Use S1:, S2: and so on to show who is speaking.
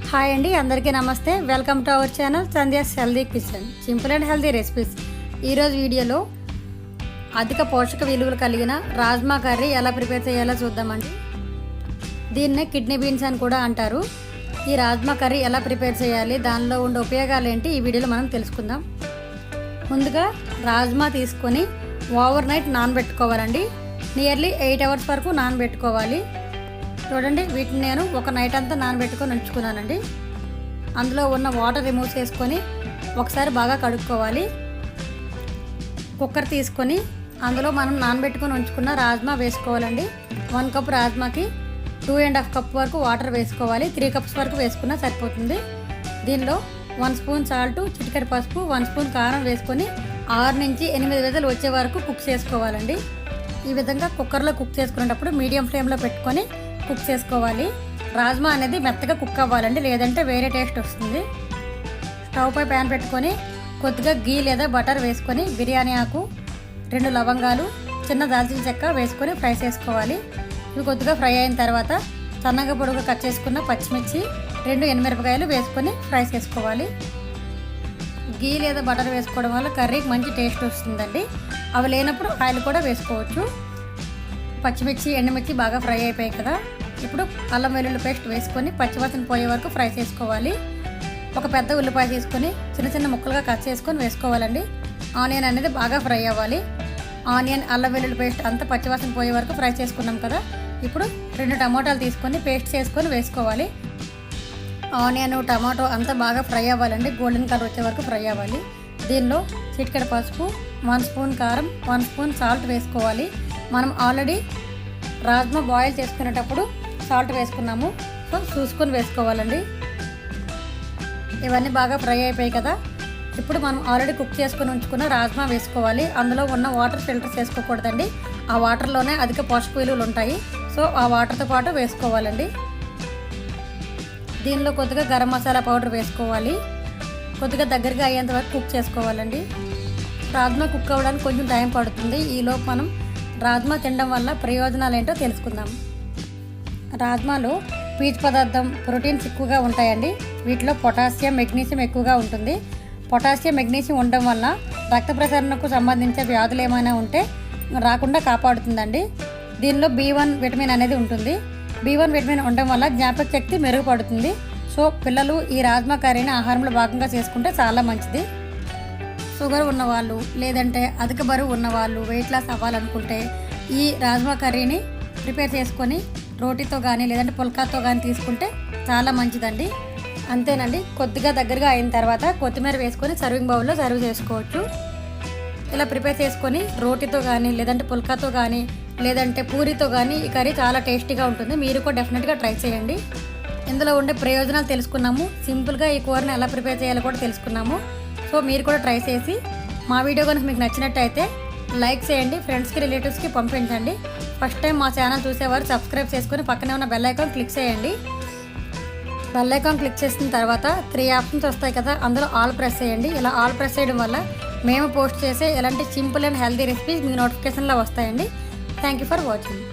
S1: Hi అండి, అందరికీ నమస్తే. Welcome to our channel Sandhya's healthy kitchen. Simple and healthy recipes. ఈరోజు వీడియోలో అధిక పోషక విలువలు కలిగిన రాజ్మా కర్రీ ఎలా ప్రిపేర్ చేయాలో చూద్దామండి. దీన్నే కిడ్నీ బీన్స్ అని కూడా అంటారు. ఈ రాజ్మా కర్రీ ఎలా ప్రిపేర్ చేయాలి, దానిలో ఉండే ఉపయోగాలు ఏంటి, ఈ వీడియోలో మనం తెలుసుకుందాం. ముందుగా రాజ్మా తీసుకొని ఓవర్ నైట్ నానబెట్టుకోవాలండి. నియర్లీ 8 అవర్స్ వరకు నానబెట్టుకోవాలి. చూడండి, వీటిని నేను ఒక నైట్ అంతా నానబెట్టుకొని ఉంచుకున్నానండి. అందులో ఉన్న వాటర్ రిమూవ్ చేసుకొని ఒకసారి బాగా కడుక్కోవాలి. కుక్కర్ తీసుకొని అందులో మనం నానబెట్టుకొని ఉంచుకున్న రాజ్మా వేసుకోవాలండి. 1 కప్ రాజ్మాకి 2.5 కప్ వరకు వాటర్ వేసుకోవాలి. 3 కప్స్ వరకు వేసుకున్నా సరిపోతుంది. దీనిలో 1 స్పూన్ సాల్ట్, చిటికెడు పసుపు, 1 స్పూన్ కారం వేసుకొని 6 నుంచి 8 విజిల్లు వచ్చే వరకు కుక్ చేసుకోవాలండి. ఈ విధంగా కుక్కర్లో కుక్ చేసుకునేటప్పుడు మీడియం ఫ్లేమ్లో పెట్టుకొని కుక్ చేసుకోవాలి. రాజ్మా అనేది మెత్తగా కుక్ అవ్వాలండి, లేదంటే వేరే టేస్ట్ వస్తుంది. స్టవ్ పై ప్యాన్ పెట్టుకొని కొద్దిగా గీ లేదా బటర్ వేసుకొని బిర్యానీ ఆకు, 2 లవంగాలు, చిన్న దాల్చిన చెక్క వేసుకొని ఫ్రై చేసుకోవాలి. ఇవి కొద్దిగా ఫ్రై అయిన తర్వాత సన్నగా పొడుగు కట్ చేసుకున్న పచ్చిమిర్చి, 2 ఎండుమిరపకాయలు వేసుకొని ఫ్రై చేసుకోవాలి. గీ లేదా బటర్ వేసుకోవడం వల్ల కర్రీకి మంచి టేస్ట్ వస్తుందండి. అవి లేనప్పుడు ఆయిల్ కూడా వేసుకోవచ్చు. పచ్చిమిర్చి, ఎండుమిర్చి బాగా ఫ్రై అయిపోయాయి కదా. ఇప్పుడు అల్లం వెల్లుల్లి పేస్ట్ వేసుకొని పచ్చివాసన పోయే వరకు ఫ్రై చేసుకోవాలి. ఒక పెద్ద ఉల్లిపాయ తీసుకొని చిన్న చిన్న ముక్కలుగా కట్ చేసుకొని వేసుకోవాలండి. ఆనియన్ అనేది బాగా ఫ్రై అవ్వాలి. ఆనియన్, అల్లం వెల్లుల్లి పేస్ట్ అంతా పచ్చివాసన పోయే వరకు ఫ్రై చేసుకున్నాం కదా. ఇప్పుడు 2 టమాటాలు తీసుకొని పేస్ట్ చేసుకొని వేసుకోవాలి. ఆనియన్, టమాటో అంతా బాగా ఫ్రై అవ్వాలండి. గోల్డెన్ కలర్ వచ్చే వరకు ఫ్రై అవ్వాలి. దీనిలో చిటికెడు పసుపు, 1 స్పూన్ కారం, 1 స్పూన్ సాల్ట్ వేసుకోవాలి. మనం ఆల్రెడీ రాజ్మా బాయిల్ చేసుకునేటప్పుడు సాల్ట్ వేసుకున్నాము, సో చూసుకొని వేసుకోవాలండి. ఇవన్నీ బాగా ఫ్రై అయిపోయాయి కదా. ఇప్పుడు మనం ఆల్రెడీ కుక్ చేసుకుని ఉంచుకున్న రాజ్మా వేసుకోవాలి. అందులో ఉన్న వాటర్ ఫిల్టర్ చేసుకోకూడదండి. ఆ వాటర్లోనే అధిక పోషక విలువలు ఉంటాయి. సో ఆ వాటర్తో పాటు వేసుకోవాలండి. దీనిలో కొద్దిగా గరం మసాలా పౌడర్ వేసుకోవాలి. కొద్దిగా దగ్గరగా అయ్యేంత వరకు కుక్ చేసుకోవాలండి. రాజ్మా కుక్ అవ్వడానికి కొంచెం టైం పడుతుంది. ఈలోపు మనం రాజ్మా తినడం వల్ల ప్రయోజనాలు ఏంటో తెలుసుకుందాం. రాజ్మాలో పీచు పదార్థం, ప్రోటీన్స్ ఎక్కువగా ఉంటాయండి. వీటిలో పొటాషియం, మెగ్నీషియం ఎక్కువగా ఉంటుంది. పొటాషియం, మెగ్నీషియం ఉండడం వల్ల రక్త ప్రసరణకు సంబంధించిన వ్యాధులు ఏమైనా ఉంటే రాకుండా కాపాడుతుందండి. దీనిలో B1 విటమిన్ అనేది ఉంటుంది. B1 విటమిన్ ఉండడం వల్ల జ్ఞాపక శక్తి మెరుగుపడుతుంది. సో పిల్లలు ఈ రాజ్మా కర్రీని ఆహారంలో భాగంగా చేసుకుంటే చాలా మంచిది. షుగర్ ఉన్నవాళ్ళు, లేదంటే అధిక బరువు ఉన్నవాళ్ళు, వెయిట్ లాస్ అవ్వాలనుకుంటే ఈ రాజ్మా కర్రీని ప్రిపేర్ చేసుకొని రోటీతో కానీ లేదంటే పుల్కాతో కానీ తీసుకుంటే చాలా మంచిదండి. అంతేనండి. కొద్దిగా దగ్గరగా అయిన తర్వాత కొత్తిమీర వేసుకొని సర్వింగ్ బౌల్లో సర్వ్ చేసుకోవచ్చు. ఇలా ప్రిపేర్ చేసుకొని రోటీతో కానీ లేదంటే పుల్కాతో కానీ లేదంటే పూరితో కానీ ఈ కర్రీ చాలా టేస్టీగా ఉంటుంది. మీరు కూడా డెఫినెట్గా ట్రై చేయండి. ఇందులో ఉండే ప్రయోజనాలు తెలుసుకున్నాము. సింపుల్గా ఈ కూరని ఎలా ప్రిపేర్ చేయాలో కూడా తెలుసుకున్నాము. సో మీరు కూడా ట్రై చేసి మా వీడియో కనుక మీకు నచ్చినట్టయితే లైక్ చేయండి, ఫ్రెండ్స్కి, రిలేటివ్స్కి పంపించండి. ఫస్ట్ టైం మా ఛానల్ చూసేవారు సబ్స్క్రైబ్ చేసుకొని పక్కనే ఉన్న బెల్ ఐకాన్ క్లిక్ చేయండి. బెల్ ఐకాన్ క్లిక్ చేసిన తర్వాత 3 ఆప్షన్స్ వస్తాయి కదా, అందులో ఆల్ ప్రెస్ చేయండి. ఇలా ఆల్ ప్రెస్ చేయడం వల్ల మేము పోస్ట్ చేసే ఎలాంటి సింపుల్ అండ్ హెల్దీ రెసిపీస్ మీకు నోటిఫికేషన్లో వస్తాయండి. Thank you for watching.